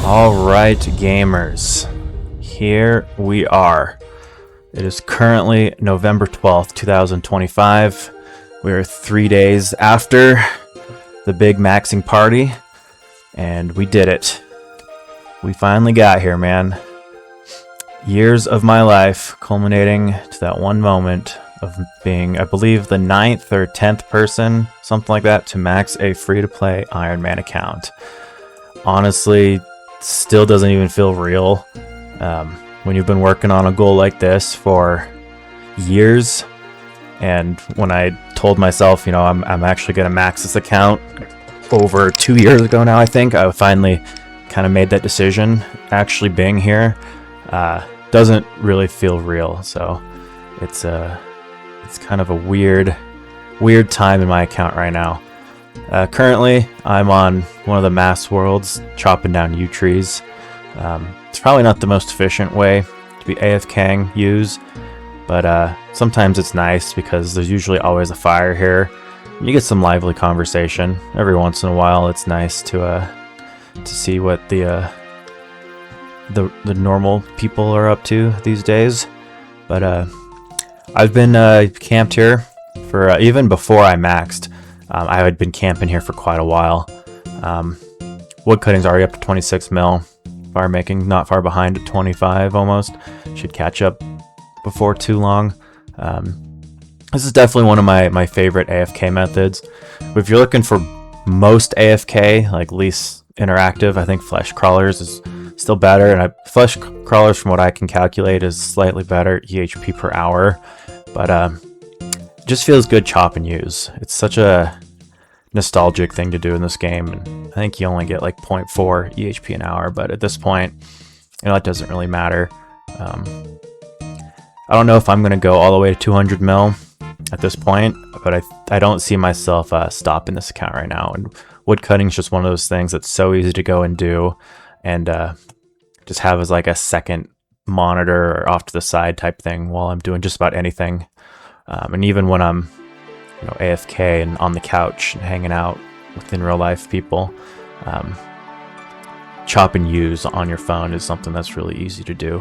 Alright, gamers, here we are. It is currently November 12th, 2025. We are 3 days after the big maxing party, and we did it. We finally got here, man. Years of my life culminating to that one moment of being, I believe, the 9th or 10th person, something like that, to max a free-to-play Ironman account. Honestly, still doesn't even feel real when you've been working on a goal like this for years. And when I told myself, you know, I'm actually going to max this account over 2 years ago now, I think I finally kind of made that decision. Actually being here doesn't really feel real, so it's kind of a weird time in my account right now. Currently, I'm on one of the mass worlds, chopping down yew trees. It's probably not the most efficient way to be AFKing yews, but sometimes it's nice because there's usually always a fire here. You get some lively conversation. Every once in a while, it's nice to see what the normal people are up to these days. But I've been camped here for even before I maxed. I had been camping here for quite a while. Wood cutting's already up to 26 mil. Fire making not far behind at 25 almost. Should catch up before too long. This is definitely one of my favorite AFK methods. But if you're looking for most AFK, like least interactive, I think flesh crawlers is still better. And flesh crawlers, from what I can calculate, is slightly better EHP per hour. But just feels good chop and use. It's such a nostalgic thing to do in this game, and I think you only get like 0.4 EHP an hour, but at this point, you know, it doesn't really matter. I don't know if I'm going to go all the way to 200 mil at this point, but I don't see myself stopping this account right now. And wood cutting is just one of those things that's so easy to go and do, and just have as like a second monitor or off to the side type thing while I'm doing just about anything. And even when I'm, you know, AFK and on the couch and hanging out with in real life people, chop and use on your phone is something that's really easy to do.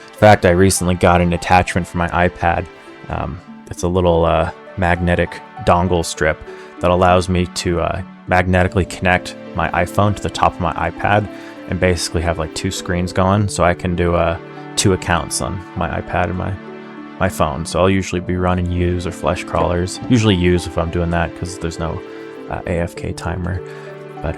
In fact, I recently got an attachment for my iPad. It's a little magnetic dongle strip that allows me to magnetically connect my iPhone to the top of my iPad and basically have like two screens going, so I can do 2 accounts on my iPad and my phone. So I'll usually be running yews or flesh crawlers. Usually yews if I'm doing that because there's no AFK timer. But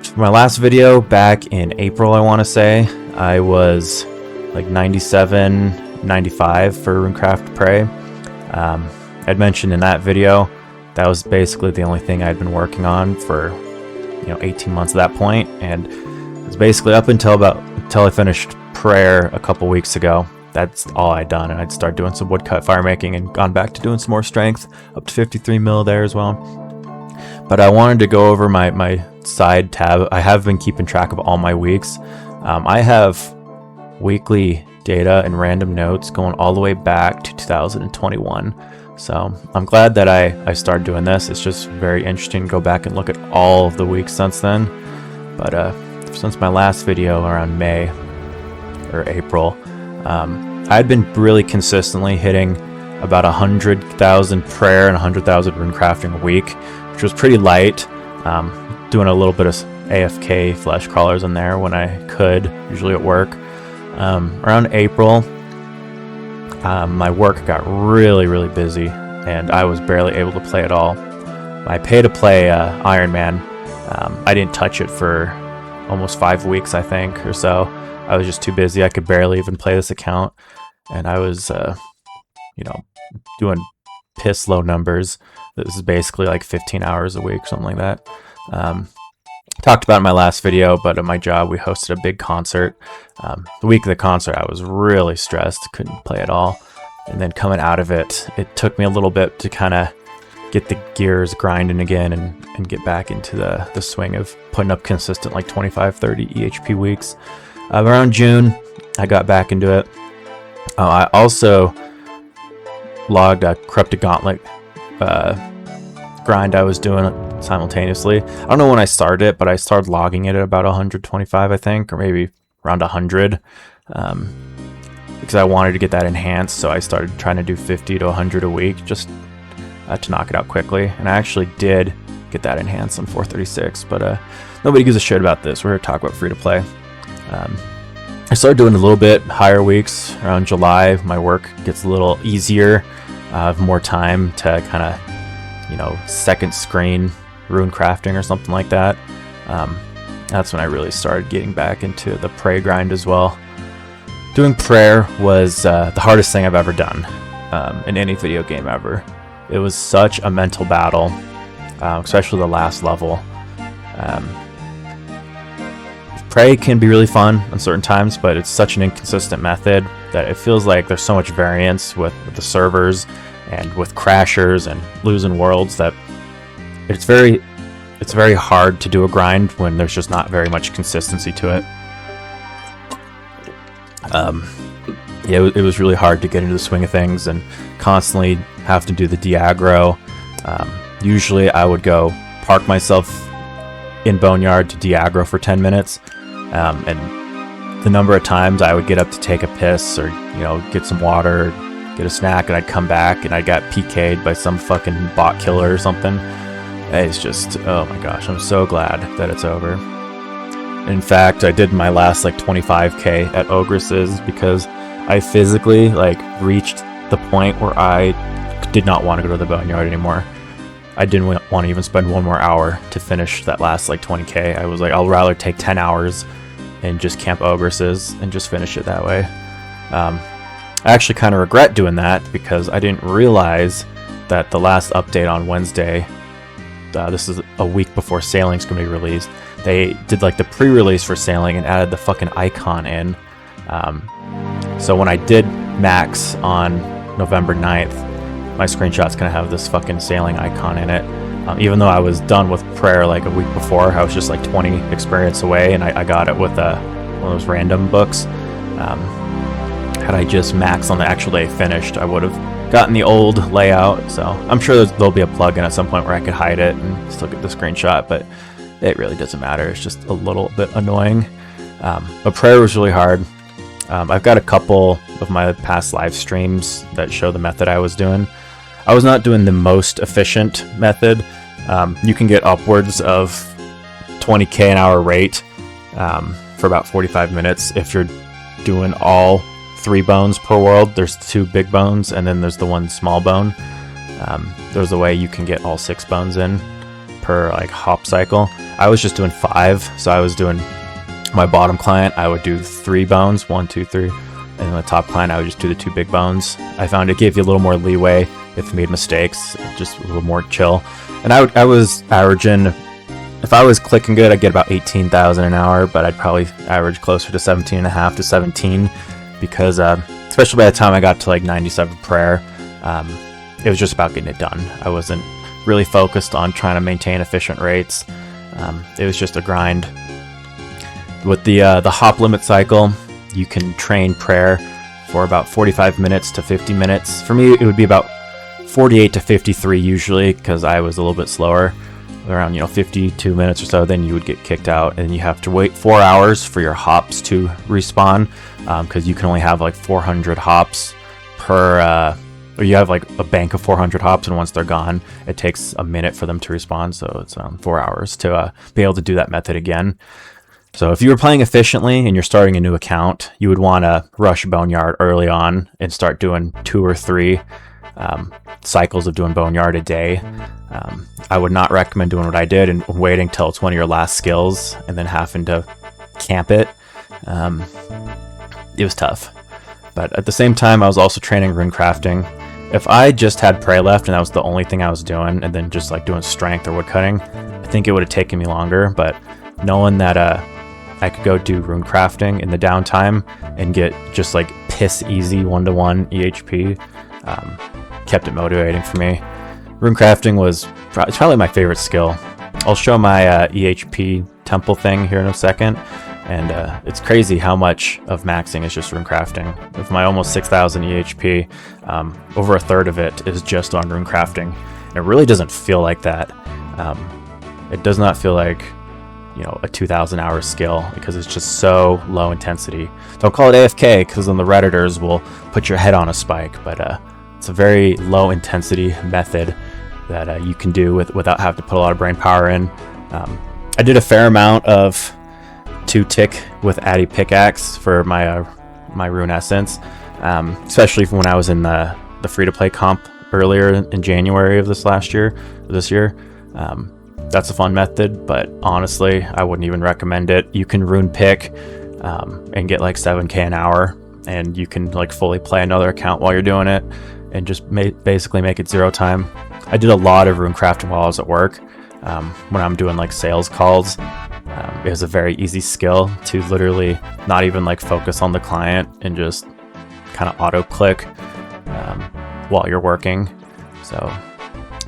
for my last video back in April, I want to say, I was like 97, 95 for Runecraft Prey. I'd mentioned in that video that was basically the only thing I'd been working on for 18 months at that point, and it was basically up until I finished Prayer a couple weeks ago. That's all I'd done, and I'd start doing some woodcut fire making and gone back to doing some more strength, up to 53 mil there as well. But I wanted to go over my side tab. I have been keeping track of all my weeks. I have weekly data and random notes going all the way back to 2021. So I'm glad that I started doing this. It's just very interesting to go back and look at all of the weeks since then. But since my last video around May or April, I had been really consistently hitting about 100,000 prayer and 100,000 runecrafting a week, which was pretty light. Doing a little bit of AFK flesh crawlers in there when I could, usually at work. Around April, my work got really busy, and I was barely able to play at all. My pay-to-play Ironman, I didn't touch it for almost 5 weeks, I think, or so. I was just too busy. I could barely even play this account, and I was, doing piss low numbers. This is basically like 15 hours a week, something like that. Talked about it in my last video, but at my job, we hosted a big concert. The week of the concert, I was really stressed, couldn't play at all. And then coming out of it, it took me a little bit to kind of get the gears grinding again and get back into the swing of putting up consistent like 25-30 EHP weeks. Around June, I got back into it. I also logged a Corrupted Gauntlet grind I was doing simultaneously. I don't know when I started it, but I started logging it at about 125, I think, or maybe around 100, because I wanted to get that enhanced. So I started trying to do 50 to 100 a week just to knock it out quickly. And I actually did get that enhanced on 436, but nobody gives a shit about this. We're here to talk about free to play. I started doing a little bit higher weeks around July. My work gets a little easier. I have more time to kind of, second screen rune crafting or something like that. That's when I really started getting back into the prey grind as well. Doing prayer was the hardest thing I've ever done in any video game ever. It was such a mental battle, especially the last level. Prey can be really fun on certain times, but it's such an inconsistent method that it feels like there's so much variance with the servers and with crashers and losing worlds that it's very hard to do a grind when there's just not very much consistency to it. It was really hard to get into the swing of things and constantly have to do the de-aggro. Usually I would go park myself in Boneyard to de-aggro for 10 minutes. And the number of times I would get up to take a piss or, get some water, get a snack, and I'd come back and I got PK'd by some fucking bot killer or something. It's just, oh my gosh, I'm so glad that it's over. In fact, I did my last 25k at Ogresses because I physically reached the point where I did not want to go to the Boneyard anymore. I didn't want to even spend one more hour to finish that last 20k. I was like, I'll rather take 10 hours and just camp Ogresses and just finish it that way. I actually kind of regret doing that because I didn't realize that the last update on Wednesday, this is a week before Sailing's going to be released, they did the pre-release for Sailing and added the fucking icon in. So when I did max on November 9th, my screenshot's gonna have this fucking Sailing icon in it. Even though I was done with prayer a week before, I was just 20 experience away, and I got it with one of those random books. Had I just maxed on the actual day finished, I would have gotten the old layout. So I'm sure there'll be a plugin at some point where I could hide it and still get the screenshot, but it really doesn't matter. It's just a little bit annoying. But prayer was really hard. I've got a couple of my past live streams that show the method I was doing. I was not doing the most efficient method. You can get upwards of 20k an hour rate for about 45 minutes if you're doing all 3 bones per world. There's 2 big bones and then there's the 1 small bone. There's a way you can get all 6 bones in per hop cycle. I was just doing 5, so I was doing my bottom client, I would do 3 bones, 1, 2, 3, and the top client I would just do the 2 big bones. I found it gave you a little more leeway if you made mistakes, just a little more chill. And I was averaging, if I was clicking good, I'd get about 18,000 an hour, but I'd probably average closer to 17.5 to 17 because especially by the time I got to 97 prayer, it was just about getting it done. I wasn't really focused on trying to maintain efficient rates. It was just a grind. With the hop limit cycle, you can train prayer for about 45 minutes to 50 minutes. For me, it would be about 48 to 53 usually, because I was a little bit slower, around 52 minutes or so. Then you would get kicked out, and you have to wait 4 hours for your hops to respawn, because you can only have 400 hops per. Or you have a bank of 400 hops, and once they're gone, it takes a minute for them to respawn. So it's 4 hours to be able to do that method again. So if you were playing efficiently and you're starting a new account, you would want to rush Boneyard early on and start doing 2 or 3 cycles of doing Boneyard a day. I would not recommend doing what I did and waiting till it's one of your last skills and then having to camp it. It was tough. But at the same time, I was also training rune crafting. If I just had prey left and that was the only thing I was doing, and then just doing strength or wood cutting, I think it would have taken me longer. But knowing that I could go do rune crafting in the downtime and get just piss easy 1-to-1 EHP, kept it motivating for me. Rune crafting it's probably my favorite skill. I'll show my EHP temple thing here in a second, and it's crazy how much of maxing is just rune crafting. With my almost 6,000 EHP, over a third of it is just on rune crafting. It really doesn't feel like that. it does not feel like, you know, a 2,000 hour skill, because it's just so low intensity. Don't call it AFK, because then the Redditors will put your head on a spike, but it's a very low intensity method that you can do without having to put a lot of brain power in. I did a fair amount of 2-tick with Addy Pickaxe for my Rune Essence, especially when I was in the free-to-play comp earlier in January of this year. That's a fun method, but honestly, I wouldn't even recommend it. You can rune pick and get like 7k an hour, and you can like fully play another account while you're doing it, and just basically make it 0 time. I did a lot of rune crafting while I was at work. When I'm doing like sales calls, it was a very easy skill to literally not even like focus on the client and just kind of auto click while you're working. So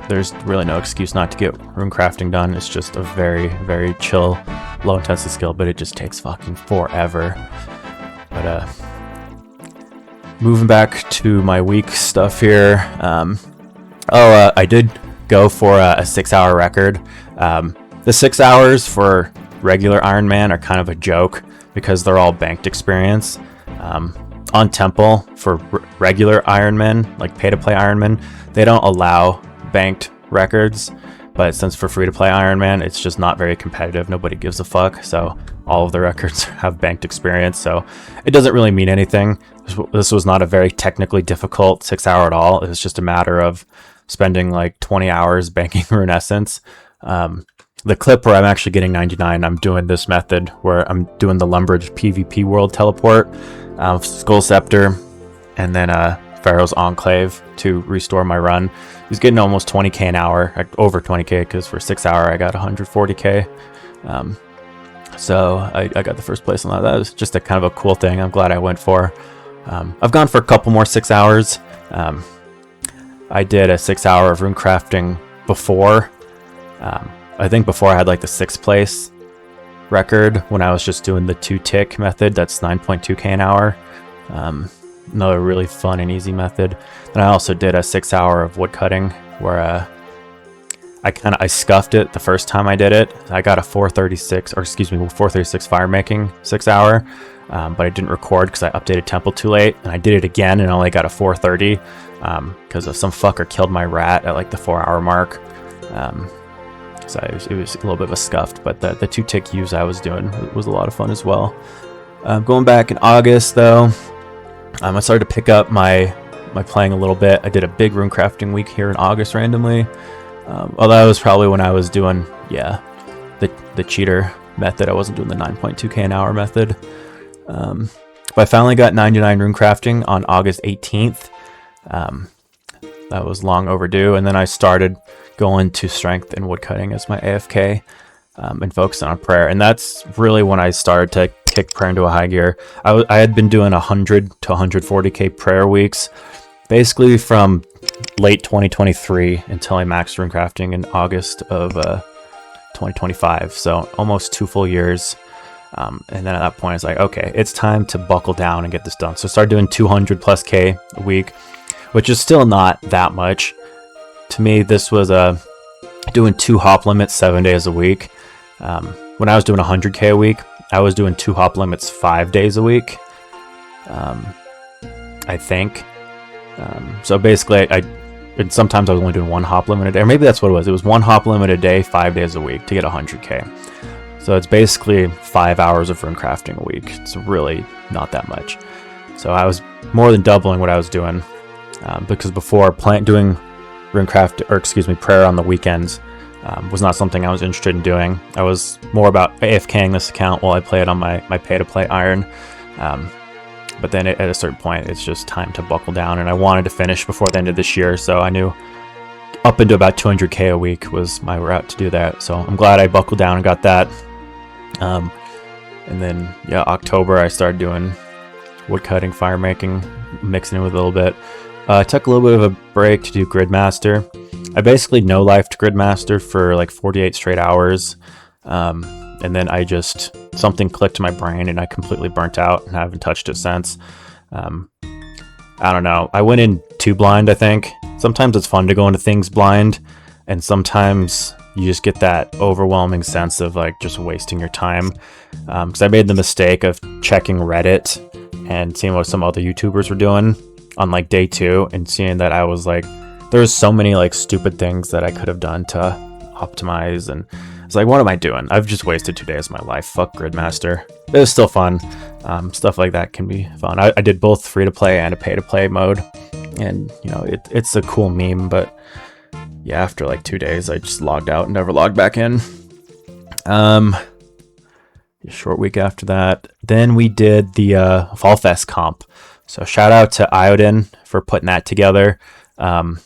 there's really no excuse not to get rune crafting done. It's just a very, very chill, low intensity skill, but it just takes fucking forever. But moving back to my week stuff here. I did go for a 6-hour record. The 6 hours for regular Ironman are kind of a joke because they're all banked experience. On Temple, for regular Ironman, like pay-to-play Ironman, they don't allow banked records, but since for free-to-play Ironman, it's just not very competitive. Nobody gives a fuck, so all of the records have banked experience, so it doesn't really mean anything. This was not a very technically difficult 6 hour at all. It was just a matter of spending like 20 hours banking Rune Essence. The clip where I'm actually getting 99, I'm doing this method where I'm doing the Lumbridge PvP World teleport, Skull Scepter, and then Pharaoh's Enclave to restore my run. He's getting almost 20k an hour, over 20k, because for 6 hour I got 140k. So I got the first place on that. That was just a kind of a cool thing I'm glad I went for. I've gone for a couple more 6 hours. I did a 6 hour of rune crafting before. I think before I had like the 6th place record when I was just doing the 2-tick method. That's 9.2k an hour. Another really fun and easy method. And I also did a 6 hour of woodcutting where I scuffed it the first time I did it. I got a 436 fire making 6 hour, but I didn't record because I updated Temple too late, and I did it again and only got a 430 because some fucker killed my rat at like the 4 hour mark. So it was a little bit of a scuffed, but the 2-tick use I was doing was a lot of fun as well. Going back in August though, I started to pick up my playing a little bit. I did a big rune crafting week here in August randomly. Although that was probably when I was doing, the cheater method. I wasn't doing the 9.2k an hour method. But I finally got 99 rune crafting on August 18th. That was long overdue. And then I started going to strength and woodcutting as my AFK and focusing on prayer. And that's really when I started to kick prayer into a high gear. I had been doing 100 to 140k prayer weeks, basically from late 2023 until I maxed rune crafting in August of 2025. So almost 2 full years. And then at that point, it's like, okay, it's time to buckle down and get this done. So I started doing 200 plus K a week, which is still not that much. To me, this was doing 2 hop limits 7 days a week. When I was doing 100k a week, I was doing 2 hop limits 5 days a week, I think. So basically, and sometimes I was only doing 1 hop limit a day, or maybe that's what it was. It was 1 hop limit a day, 5 days a week to get 100k. So it's basically 5 hours of rune crafting a week. It's really not that much. So I was more than doubling what I was doing, because before doing prayer on the weekends was not something I was interested in doing. I was more about AFKing this account while I play it on my pay-to-play Iron. But then at a certain point, it's just time to buckle down, and I wanted to finish before the end of this year, so I knew up into about 200k a week was my route to do that. So I'm glad I buckled down and got that. And then October I started doing woodcutting, fire making, mixing it with a little bit. I took a little bit of a break to do Gridmaster. I basically no-lifed Gridmaster for like 48 straight hours. And then something clicked in my brain and I completely burnt out and haven't touched it since. I don't know. I went in too blind, I think. Sometimes it's fun to go into things blind, and sometimes you just get that overwhelming sense of like just wasting your time. Because I made the mistake of checking Reddit and seeing what some other YouTubers were doing on like day 2, and seeing that I was like, there's so many like stupid things that I could have done to optimize, and it's like, what am I doing? I've just wasted 2 days of my life. Fuck Gridmaster. It was still fun. Stuff like that can be fun. I did both free to play and a pay to play mode, and you know, it's a cool meme, but yeah, after like 2 days I just logged out and never logged back in. A short week after that, then we did the Fall Fest comp. So shout out to Iodin for putting that together. That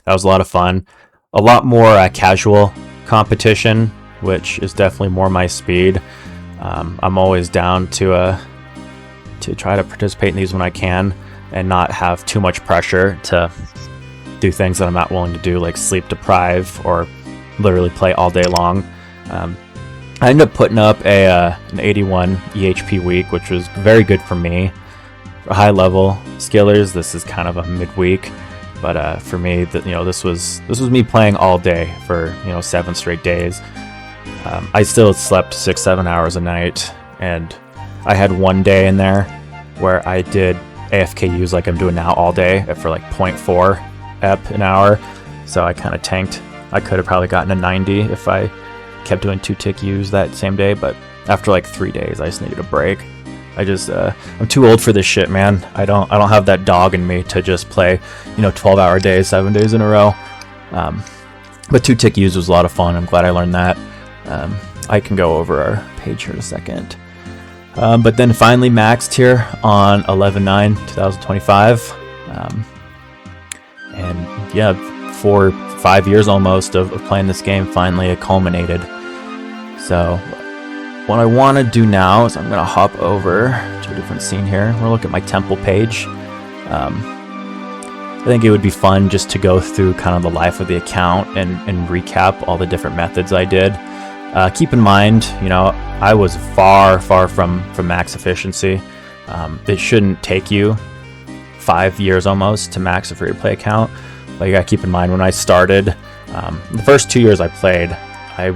was a lot of fun. A lot more casual competition, which is definitely more my speed. I'm always down to try to participate in these when I can, and not have too much pressure to do things that I'm not willing to do, like sleep deprive or literally play all day long. I ended up putting up an 81 EHP week, which was very good for me. For high level skillers, this is kind of a midweek, but for me, this was me playing all day for 7 straight days. I still slept 6-7 hours a night, and I had one day in there where I did AFKUs like I'm doing now all day for like 0.4 ep an hour, so I kind of tanked. I could have probably gotten a 90 if I kept doing 2-tick U's that same day, but after like 3 days I just needed a break. I'm too old for this shit, man. I don't have that dog in me to just play 12-hour days 7 days in a row. But 2-tick U's was a lot of fun. I'm glad I learned that. I can go over our page here in a second. But then finally maxed here on 11/9/2025. And yeah, 4-5 years almost of playing this game, finally it culminated. So what I want to do now is I'm going to hop over to a different scene here. We'll look at my temple page. I think it would be fun just to go through kind of the life of the account and recap all the different methods I did. Keep in mind, I was far from max efficiency. It shouldn't take you 5 years almost to max a free-to-play account. But you gotta keep in mind, when I started, the first 2 years I played, I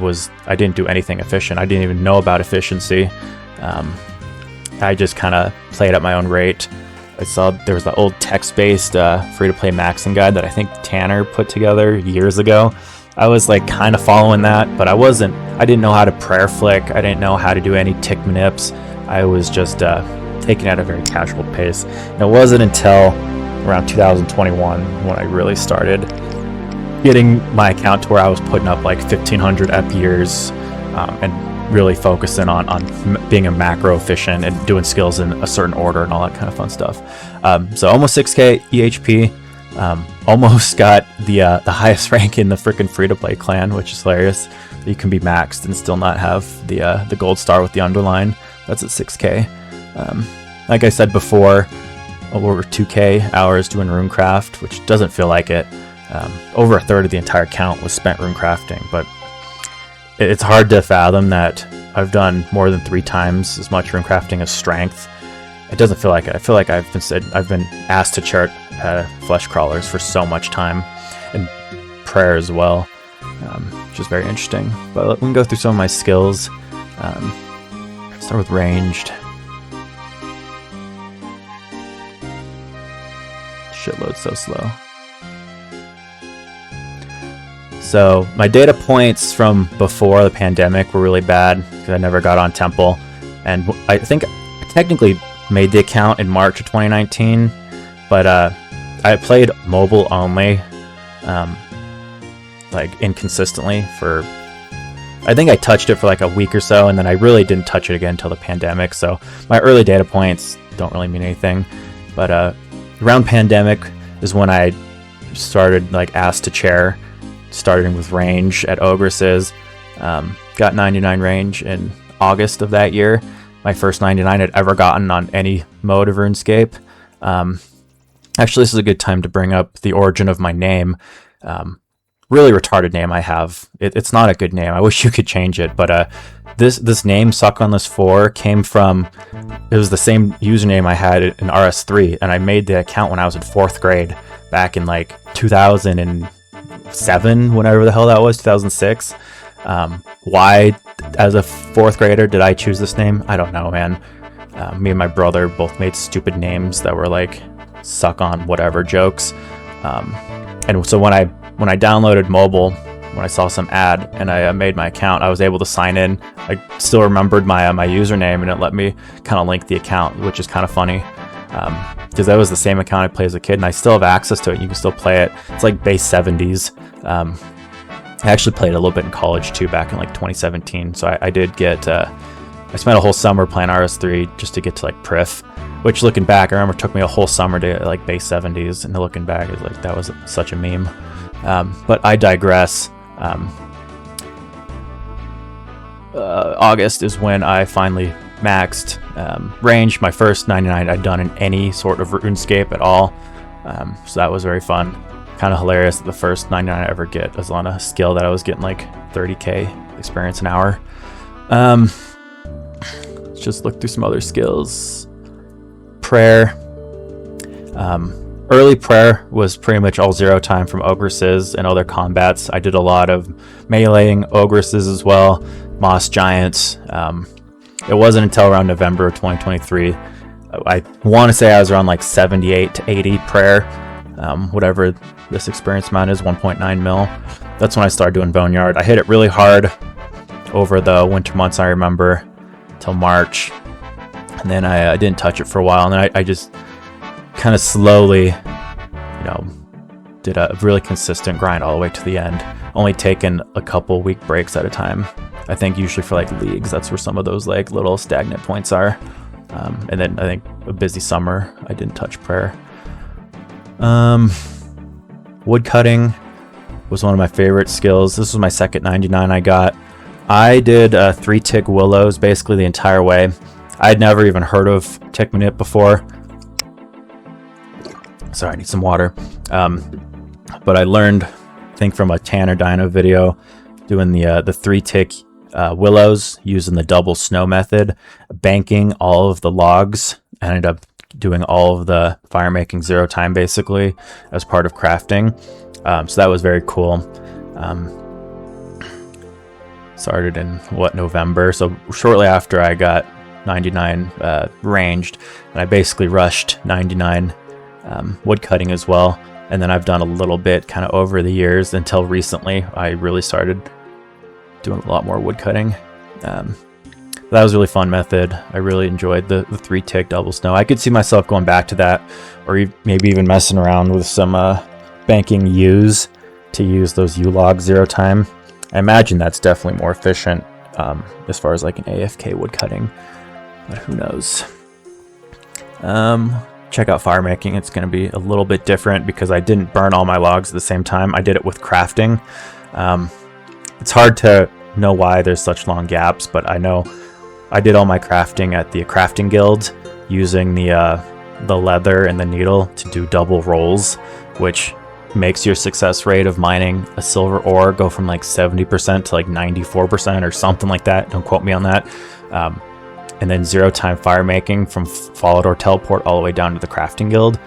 didn't do anything efficient. I didn't even know about efficiency. I just kind of played at my own rate. I saw there was the old text-based free-to-play maxing guide that I think Tanner put together years ago. I was like kind of following that, but I didn't know how to prayer flick. I didn't know how to do any tick manips. I was just taking it at a very casual pace. And it wasn't until around 2021 when I really started getting my account to where I was putting up like 1500 ep years, and really focusing on being a macro efficient and doing skills in a certain order and all that kind of fun stuff. So almost 6k EHP, almost got the highest rank in the freaking free-to-play clan, which is hilarious. You can be maxed and still not have the gold star with the underline. That's at 6k. Like I said before, over 2k hours doing runecraft, which doesn't feel like it. Over a third of the entire count was spent runecrafting, but it's hard to fathom that I've done more than 3 times as much runecrafting as strength. It doesn't feel like it. I feel like I've been asked to chart flesh crawlers for so much time, and prayer as well, which is very interesting. But we can go through some of my skills. Start with ranged. Shit loads so slow. So my data points from before the pandemic were really bad because I never got on Temple, and I think I technically made the account in March of 2019, but I played mobile only, like inconsistently for, I think I touched it for like a week or so, and then I really didn't touch it again until the pandemic. So my early data points don't really mean anything, but around pandemic is when I started like asked to chair, starting with range at Ogresses. Got 99 range in August of that year. My first 99 I'd ever gotten on any mode of RuneScape. Actually, this is a good time to bring up the origin of my name. Really retarded name I have. It's not a good name. I wish you could change it, but this name, Suck on This 4, came from, it was the same username I had in RS3, and I made the account when I was in 4th grade back in like 2000 and 2007, whenever the hell that was, 2006. Why, as a fourth grader, did I choose this name? I don't know, man. Me and my brother both made stupid names that were like suck on whatever jokes. And so when I downloaded mobile, when I saw some ad and I made my account, I was able to sign in. I still remembered my username, and it let me kind of link the account, which is kind of funny. Because that was the same account I played as a kid, and I still have access to it. You can still play it. It's like base 70s. I actually played a little bit in college too, back in like 2017. So I did get, I spent a whole summer playing RS3 just to get to like Prif, which looking back, I remember it took me a whole summer to get like base 70s, and looking back, it's like that was such a meme. But I digress. August is when I finally maxed range, my first 99 I'd done in any sort of RuneScape at all. So that was very fun. Kind of hilarious that the first 99 I ever get was on a skill that I was getting like 30k experience an hour. Let's just look through some other skills. Prayer. Early prayer was pretty much all 0 time from ogresses and other combats. I did a lot of meleeing ogresses as well, moss giants. It wasn't until around November of 2023. I want to say I was around like 78 to 80 prayer, whatever this experience amount is, 1.9 mil. That's when I started doing Boneyard. I hit it really hard over the winter months, I remember, till March. And then I didn't touch it for a while, and then I just kind of slowly, did a really consistent grind all the way to the end, only taking a couple week breaks at a time. I think usually for like leagues, that's where some of those like little stagnant points are. And then I think a busy summer, I didn't touch prayer. Wood cutting was one of my favorite skills. This was my second 99 I got. I did 3-tick willows basically the entire way. I'd never even heard of tick manip before. Sorry, I need some water. But I learned, I think, from a Tanner Dino video, doing the 3-tick willows using the double snow method, banking all of the logs. I ended up doing all of the fire making 0 time basically as part of crafting. So that was very cool. Started in November. So shortly after I got 99 ranged, and I basically rushed 99 wood cutting as well. And then I've done a little bit kind of over the years until recently I really started doing a lot more wood cutting. That was a really fun method. I really enjoyed the 3-tick double snow. I could see myself going back to that, or maybe even messing around with some banking U's to use those U log 0 time. I imagine that's definitely more efficient as far as like an AFK wood cutting, but who knows. Check out fire making. It's going to be a little bit different because I didn't burn all my logs at the same time. I did it with crafting. It's hard to know why there's such long gaps, but I know I did all my crafting at the crafting guild using the leather and the needle to do double rolls, which makes your success rate of mining a silver ore go from like 70% to like 94% or something like that. Don't quote me on that. And then 0 time fire making from Fallout or Teleport all the way down to the crafting guild.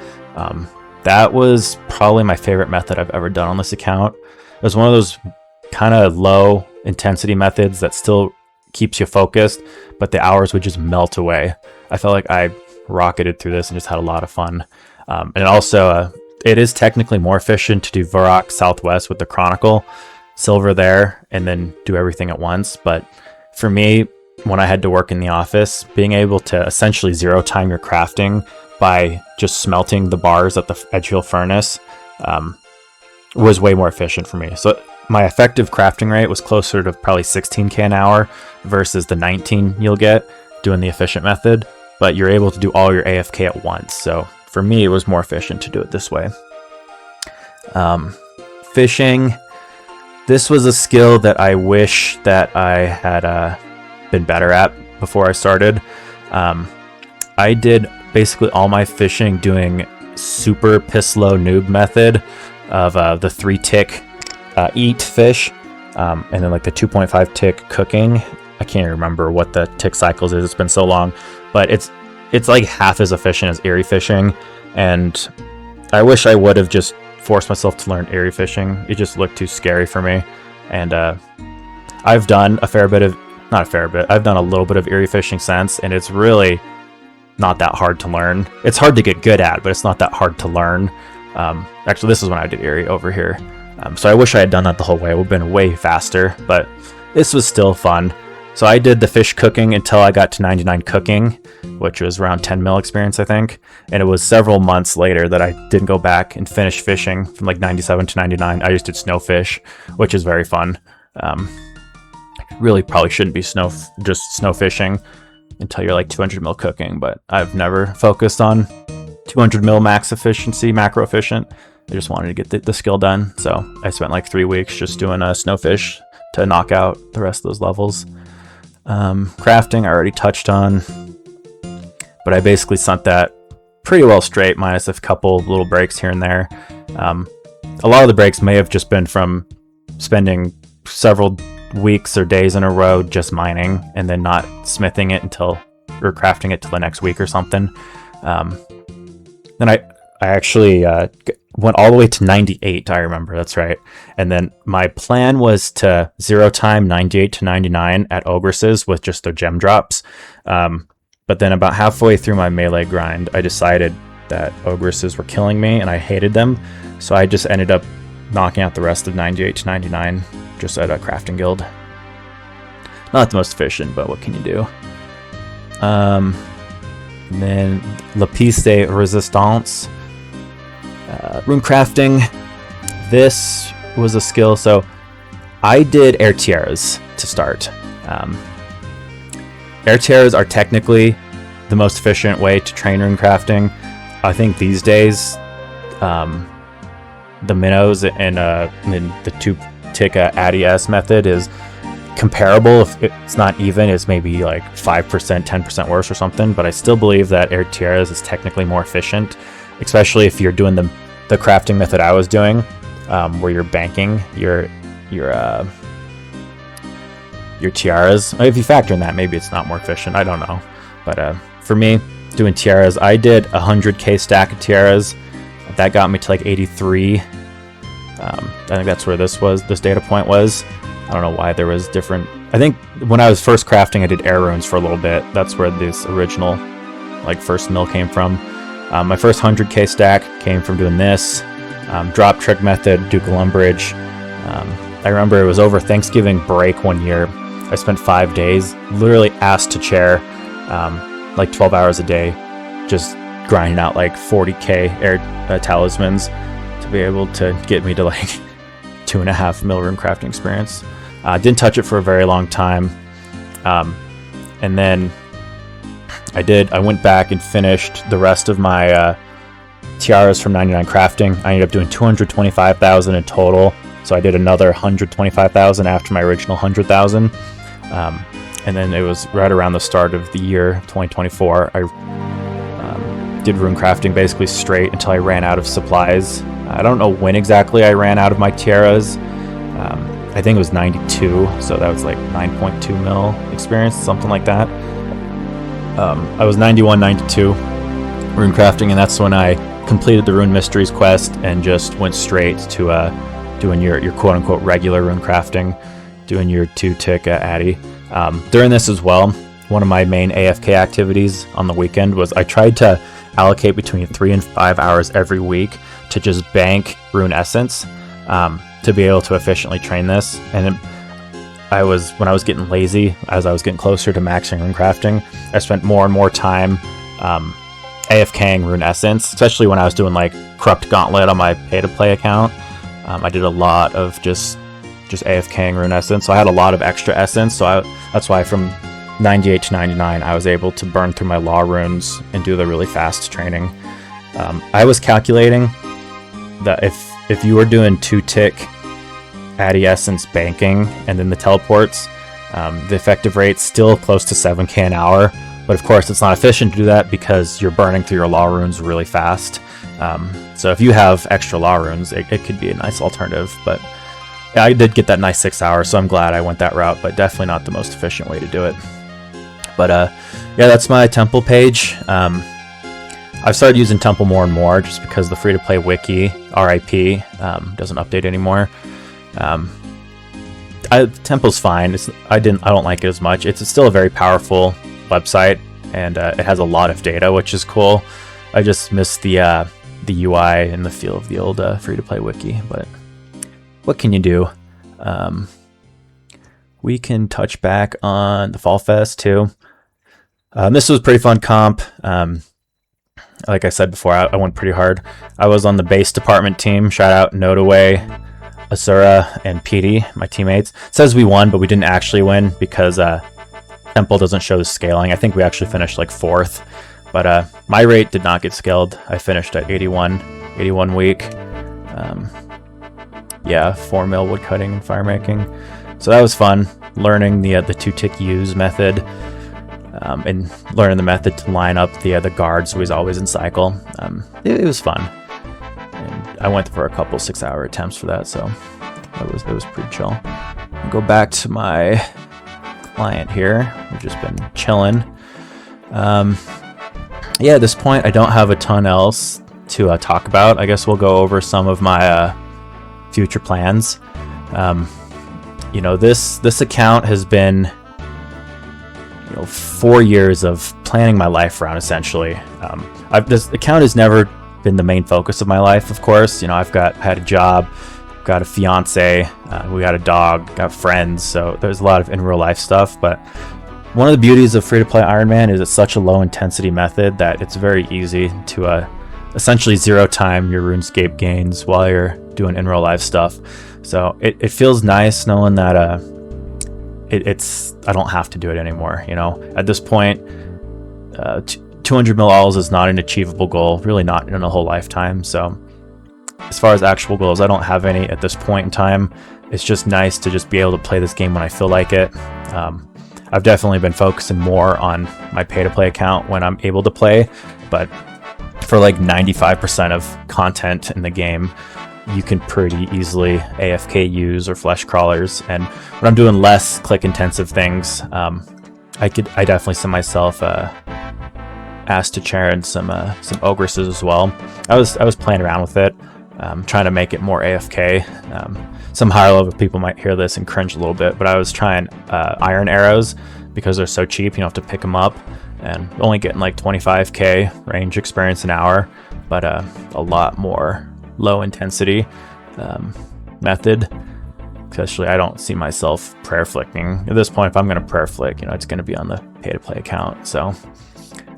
That was probably my favorite method I've ever done on this account. It was one of those kind of low intensity methods that still keeps you focused, but the hours would just melt away. I felt like I rocketed through this and just had a lot of fun. And also, it is technically more efficient to do Varrock Southwest with the Chronicle, silver there, and then do everything at once. But for me, when I had to work in the office, being able to essentially 0 time your crafting by just smelting the bars at the Edgehill furnace was way more efficient for me. So my effective crafting rate was closer to probably 16k an hour versus the 19 you'll get doing the efficient method, but you're able to do all your AFK at once. So for me, it was more efficient to do it this way. Fishing. This was a skill that I wish that I had been better at before I started. I did basically all my fishing doing super piss low noob method of the 3-tick eat fish, and then like the 2.5 tick cooking. I can't remember what the tick cycles is. It's been so long, but it's like half as efficient as Erie fishing. And I wish I would have just force myself to learn area fishing. It just looked too scary for me. And I've done a fair bit of, not a fair bit, I've done a little bit of area fishing since, and it's really not that hard to learn. It's hard to get good at, but it's not that hard to learn. Actually, this is when I did area over here. So I wish I had done that the whole way. It would have been way faster, but this was still fun. So I did the fish cooking until I got to 99 cooking, which was around 10 mil experience, I think. And it was several months later that I didn't go back and finish fishing from like 97 to 99. I just did snowfish, which is very fun. Really probably shouldn't be just snow fishing until you're like 200 mil cooking, but I've never focused on 200 mil max efficiency, macro efficient. I just wanted to get the skill done. So I spent like 3 weeks just doing a snowfish to knock out the rest of those levels. Crafting I already touched on, but I basically sent that pretty well straight, minus a couple little breaks here and there. A lot of the breaks may have just been from spending several weeks or days in a row just mining and then not smithing it or crafting it till the next week or something. Then I actually went all the way to 98, I remember, that's right. And then my plan was to 0 time 98 to 99 at Ogresses with just their gem drops. But then about halfway through my melee grind, I decided that Ogresses were killing me and I hated them. So I just ended up knocking out the rest of 98 to 99 just at a crafting guild. Not the most efficient, but what can you do? And then La Piece de Resistance. Rune crafting. This was a skill. So I did air tiaras to start. Air tiaras are technically the most efficient way to train rune crafting. I think these days, the minnows and the 2-tick ADS method is comparable. If it's not even, it's maybe like 5%, 10% worse or something. But I still believe that air tiaras is technically more efficient, especially if you're doing the crafting method I was doing, where you're banking your tiaras. If you factor in that, maybe it's not more efficient. I don't know. But for me, doing tiaras, I did 100k stack of tiaras. That got me to like 83. I think that's where this data point was. I don't know why there was different. I think when I was first crafting, I did air runes for a little bit. That's where this original like first mill came from. My first 100k stack came from doing this drop trick method, Ducal Umbrage. I remember it was over Thanksgiving break one year. I spent 5 days literally ass to chair, like 12 hours a day, just grinding out like 40k air talismans to be able to get me to like 2.5 mil rune crafting experience. Didn't touch it for a very long time, and then I went back and finished the rest of my tiaras from 99 crafting. I ended up doing 225,000 in total, so I did another 125,000 after my original 100,000. And then it was right around the start of the year 2024. I did rune crafting basically straight until I ran out of supplies. I don't know when exactly I ran out of my tiaras. I think it was 92, so that was like 9.2 mil experience, something like that. I was 91, 92 rune crafting, and that's when I completed the Rune Mysteries quest and just went straight to doing your quote-unquote regular rune crafting, doing your 2-tick Addy. During this as well, one of my main AFK activities on the weekend was I tried to allocate between 3 and 5 hours every week to just bank rune essence to be able to efficiently train this. And when I was getting lazy, as I was getting closer to maxing rune crafting, I spent more and more time AFKing rune essence, especially when I was doing like Corrupt Gauntlet on my pay-to-play account. I did a lot of just AFKing rune essence, so I had a lot of extra essence. So that's why from 98 to 99, I was able to burn through my law runes and do the really fast training. I was calculating that if you were doing 2-tick Addy Essence banking and then the teleports, the effective rate's still close to 7k an hour. But of course, it's not efficient to do that because you're burning through your law runes really fast. So if you have extra law runes, it could be a nice alternative. But yeah, I did get that nice 6 hours, so I'm glad I went that route, but definitely not the most efficient way to do it. But yeah, that's my temple page. I've started using Temple more and more just because the free-to-play wiki, RIP, doesn't update anymore. Temple's fine. I don't like it as much. It's still a very powerful website, and it has a lot of data, which is cool. I just miss the UI and the feel of the old free-to-play wiki, but what can you do? We can touch back on the Fall Fest too. This was a pretty fun comp. Like I said before, I went pretty hard. I was on the base department team. Shout out Nodaway, Asura, and Petey, my teammates. It says we won, but we didn't actually win because Temple doesn't show the scaling. I think we actually finished like 4th, but my rate did not get scaled. I finished at 81 week. Yeah, 4 mil woodcutting and fire making. So that was fun, learning the 2-tick use method, and learning the method to line up the guard so he's always in cycle. It was fun, and I went for a couple 6-hour attempts for that, so it was pretty chill. I'll go back to my client here. We've just been chilling. Yeah, at this point I don't have a ton else to talk about. I guess we'll go over some of my future plans. You know, this account has been 4 years of planning my life around, essentially. This account has never been the main focus of my life, of course. You know, I had a job, got a fiance, we got a dog, got friends, so there's a lot of in real life stuff. But one of the beauties of free-to-play Ironman is it's such a low intensity method that it's very easy to essentially zero time your RuneScape gains while you're doing in real life stuff. So it feels nice knowing that I don't have to do it anymore. You know, at this point, 200 mil alls is not an achievable goal, really not in a whole lifetime. So as far as actual goals, I don't have any at this point in time. It's just nice to just be able to play this game when I feel like it. I've definitely been focusing more on my pay-to-play account when I'm able to play, but for like 95% of content in the game, you can pretty easily AFK use or flesh crawlers. And when I'm doing less click intensive things, I definitely send myself asked to chair and some ogresses as well. I was playing around with it, trying to make it more AFK. Some higher level people might hear this and cringe a little bit, but I was trying iron arrows because they're so cheap. You don't have to pick them up, and only getting like 25k range experience an hour, but a lot more low intensity method. Especially, I don't see myself prayer flicking at this point. If I'm going to prayer flick, it's going to be on the pay-to-play account. So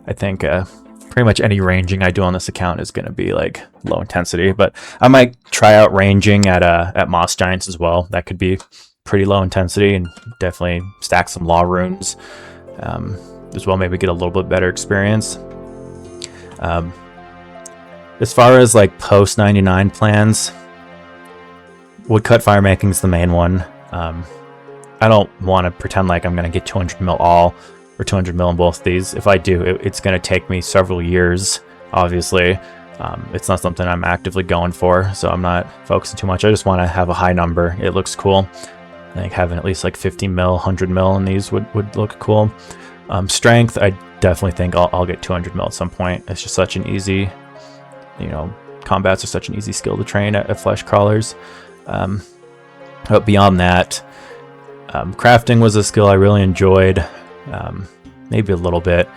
I think pretty much any ranging I do on this account is going to be like low intensity. But I might try out ranging at Moss Giants as well. That could be pretty low intensity, and definitely stack some law runes as well. Maybe get a little bit better experience. As far as like post 99 plans, woodcut fire making is the main one. I don't want to pretend like I'm going to get 200 mil all or 200 mil in both of these. If I do, it's going to take me several years, obviously. It's not something I'm actively going for, so I'm not focusing too much. I just want to have a high number. It looks cool. I think having at least like 50 mil, 100 mil in these would look cool. Strength, I definitely think I'll get 200 mil at some point. It's just such an easy, combats are such an easy skill to train at flesh crawlers. But beyond that, crafting was a skill I really enjoyed. Maybe a little bit.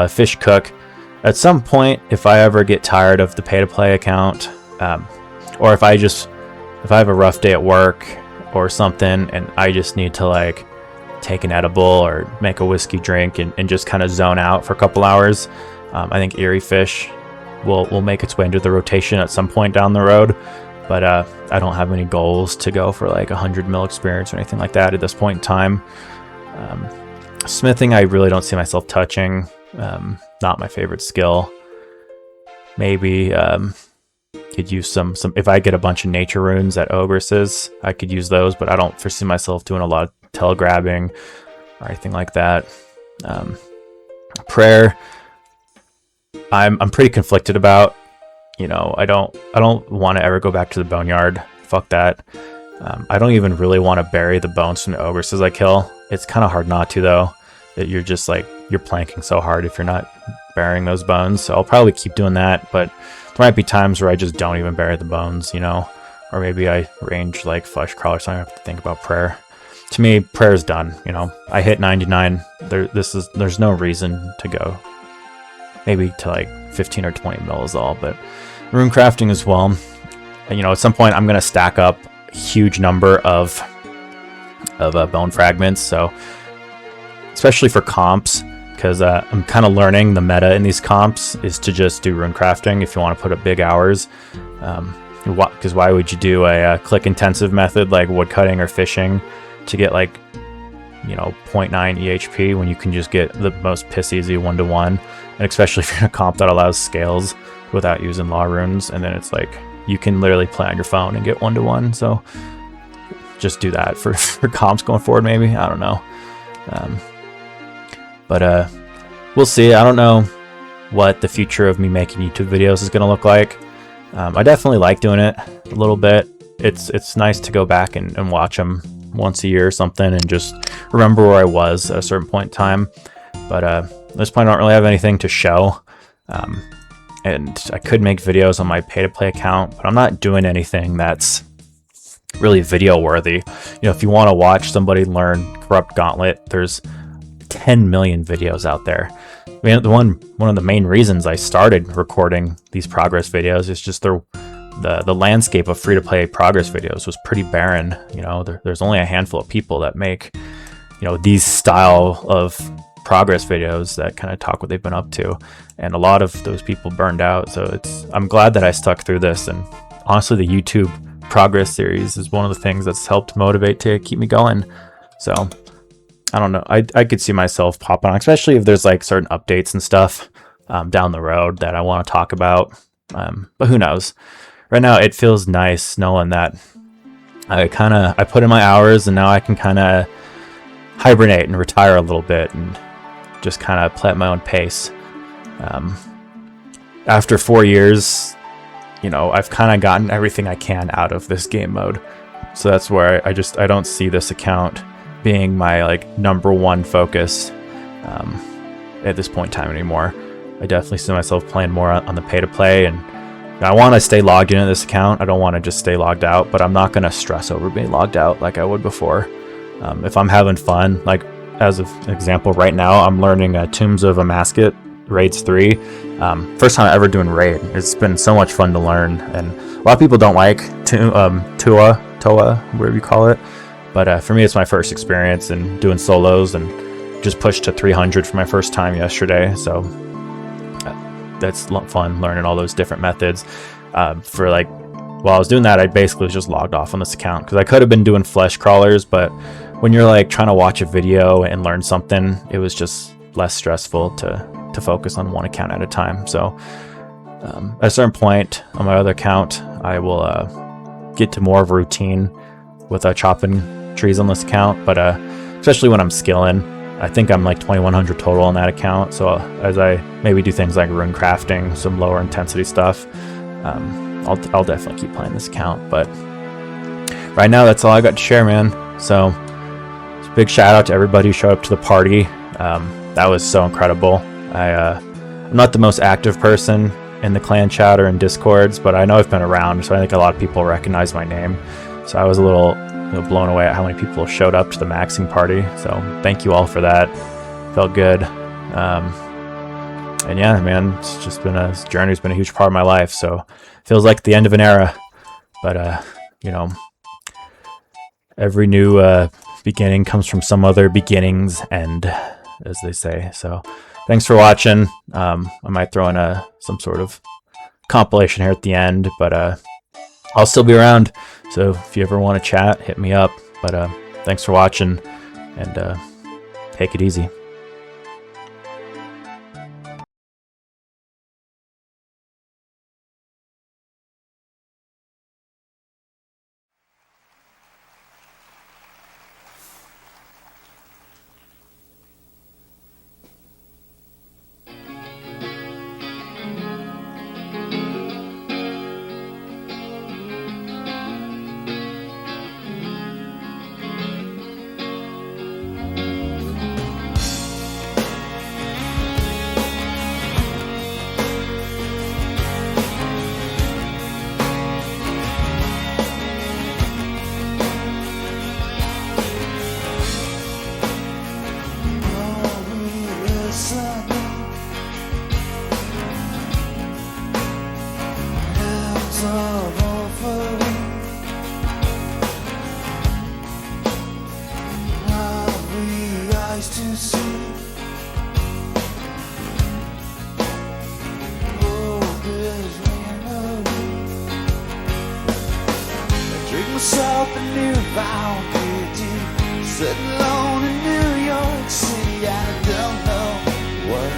Fish cook. At some point, if I ever get tired of the pay-to-play account, or if I have a rough day at work or something and I just need to like take an edible or make a whiskey drink and just kind of zone out for a couple hours, I think Eerie Fish will make its way into the rotation at some point down the road. But I don't have any goals to go for like 100 mil experience or anything like that at this point in time. Smithing, I really don't see myself touching. Not my favorite skill. Maybe could use some if I get a bunch of nature runes at ogresses, I could use those, but I don't foresee myself doing a lot of telegrabbing or anything like that. Prayer, I'm pretty conflicted about. I don't want to ever go back to the boneyard. Fuck that. I don't even really want to bury the bones from the ogresses I kill. It's kind of hard not to, though. That you're just like, you're planking so hard if you're not burying those bones. So I'll probably keep doing that, but there might be times where I just don't even bury the bones, you know, or maybe I range like flesh crawl, so I have to think about prayer. To me, prayer is done. You know, I hit 99. There's no reason to go. Maybe to like 15 or 20 mil is all, but rune crafting as well. And, you know, at some point I'm gonna stack up a huge number of bone fragments. So especially for comps, because I'm kind of learning the meta in these comps is to just do rune crafting if you want to put up big hours. Because why would you do a click intensive method like woodcutting or fishing to get like, you know, 0.9 EHP when you can just get the most piss easy 1-to-1, and especially if you're in a comp that allows scales without using law runes, and then it's like you can literally play on your phone and get 1-to-1. So just do that for comps going forward, maybe. I don't know. But we'll see. I don't know what the future of me making YouTube videos is going to look like. I definitely like doing it a little bit. It's nice to go back and watch them once a year or something and just remember where I was at a certain point in time. But at this point I don't really have anything to show. And I could make videos on my pay-to-play account, but I'm not doing anything that's really video worthy. You know, if you want to watch somebody learn Corrupt Gauntlet, there's 10 million videos out there. I mean, one of the main reasons I started recording these progress videos is just the landscape of free-to-play progress videos was pretty barren. You know, there's only a handful of people that make, you know, these style of progress videos that kind of talk what they've been up to, and a lot of those people burned out. So I'm glad that I stuck through this, and honestly the YouTube progress series is one of the things that's helped motivate to keep me going. So I don't know, I could see myself popping on, especially if there's like certain updates and stuff down the road that I want to talk about, but who knows. Right now it feels nice knowing that I put in my hours, and now I can kind of hibernate and retire a little bit and just kind of play at my own pace. After 4 years, you know, I've kind of gotten everything I can out of this game mode. So that's where I don't see this account being my like #1 focus at this point in time anymore. I definitely see myself playing more on the pay to play, and I want to stay logged into this account. I don't want to just stay logged out, but I'm not going to stress over being logged out like I would before. If I'm having fun, like as an example right now, I'm learning Tombs of Amasket Raids 3. First time ever doing raid. It's been so much fun to learn, and a lot of people don't like Toa, whatever you call it. But for me, it's my first experience in doing solos, and just pushed to 300 for my first time yesterday. So that's fun learning all those different methods. For like, while I was doing that, I basically was just logged off on this account because I could have been doing flesh crawlers, but when you're like trying to watch a video and learn something, it was just less stressful to focus on one account at a time. So at a certain point on my other account, I will get to more of a routine with chopping trees on this account, but especially when I'm skilling. I think I'm like 2100 total on that account, so as I maybe do things like rune crafting, some lower intensity stuff, I'll definitely keep playing this account. But right now that's all I got to share, man. So big shout out to everybody who showed up to the party. That was so incredible. I'm not the most active person in the clan chat or in discords, but I know I've been around, so I think a lot of people recognize my name. So I was a little blown away at how many people showed up to the maxing party. So thank you all for that. Felt good. And yeah, man, it's just been this journey's been a huge part of my life. So it feels like the end of an era, but you know, every new beginning comes from some other beginning's end, as they say. So thanks for watching. I might throw in some sort of compilation here at the end, but I'll still be around. So if you ever want to chat, hit me up. But thanks for watching, and take it easy. found pity, sitting alone in New York City. I don't know what.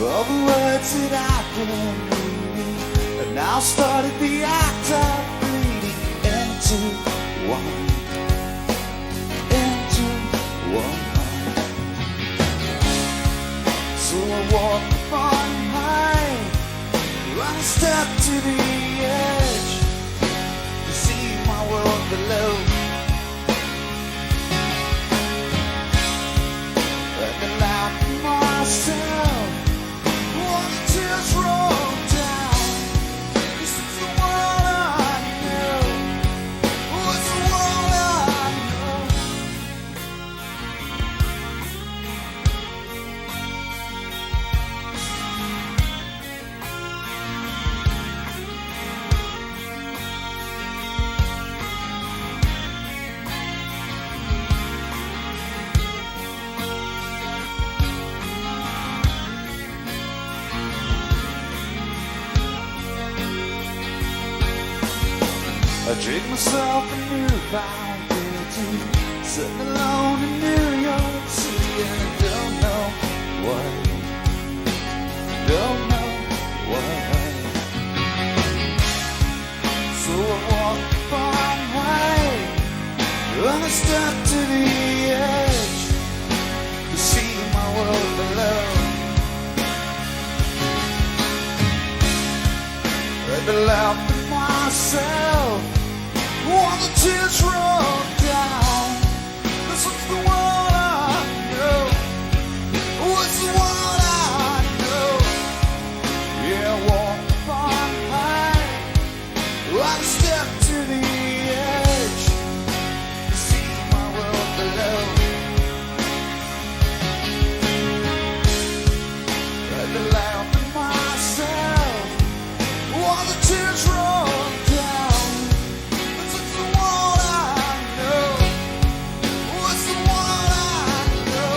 All the words that I've been reading have now started the act of bleeding into one. So I walk on high, run a step to the edge to see my world below. And I laugh at myself. Tears roll down. This is the world I know. Oh, it's the world I know. I drink myself a newfound pity, sitting alone in New York City, and I don't know why. So I walk the far way, run a step to the edge to see my world below. And I laugh at myself while the tears roll down. This is the world I know. Oh, it's the world I know. Yeah, I walk on high, I step to the edge to see my world below. And I laugh at myself while the tears roll down. This is the world I know. Oh, it's the world I know.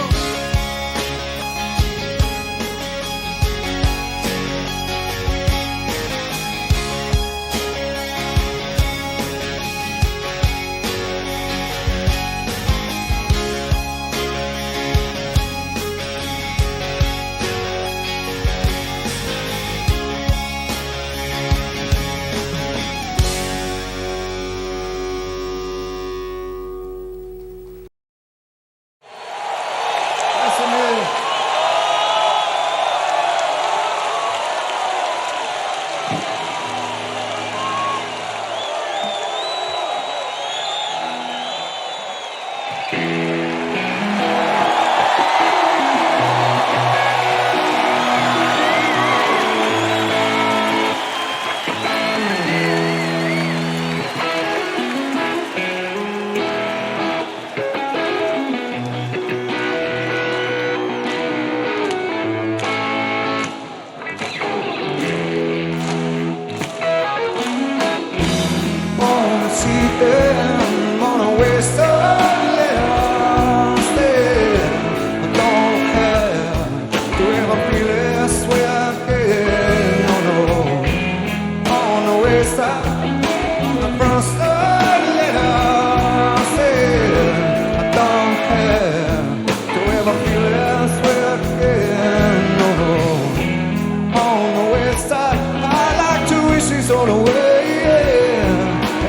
On the way,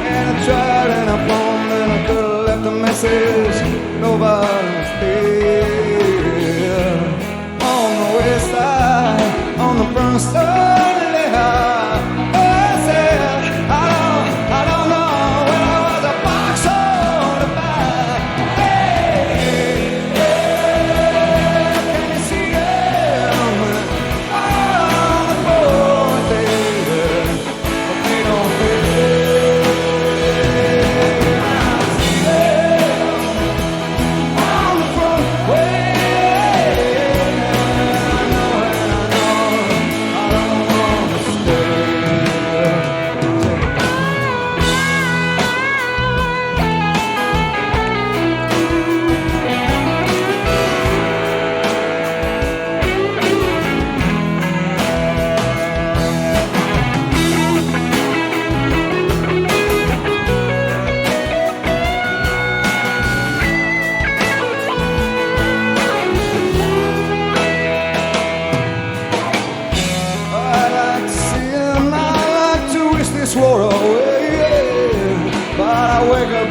and I tried and I phoned and I could have left a message. Nobody was there. On the west side, on the front side, I said, I don't know when I was a box on the back.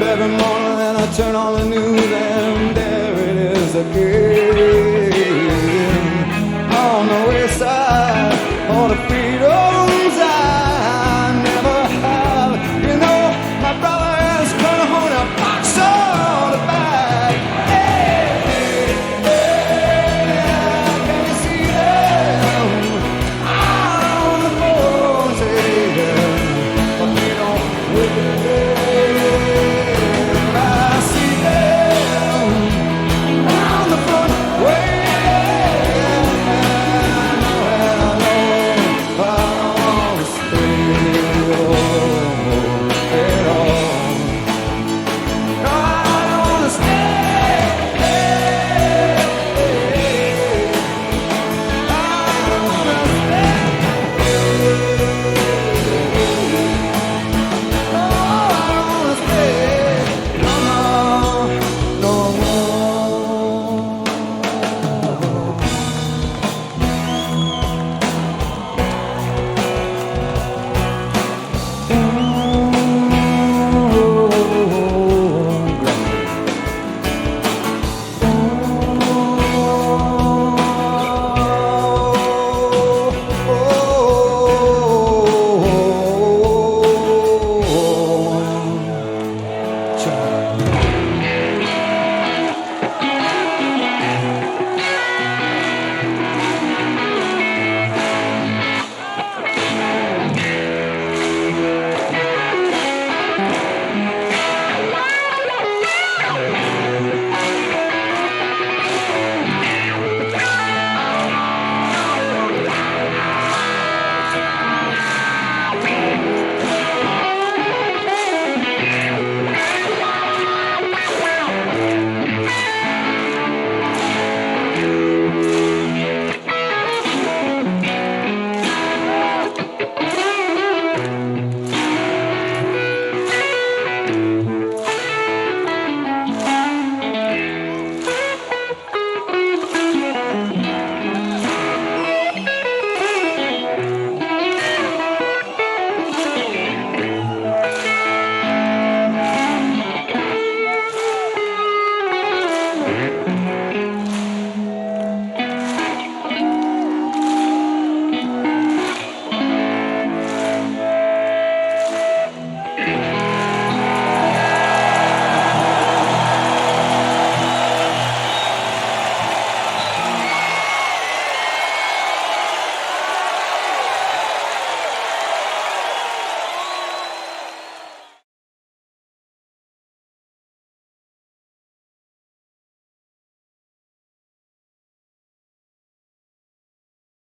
every morning and I turn on the news and there it is again. On the west side, on the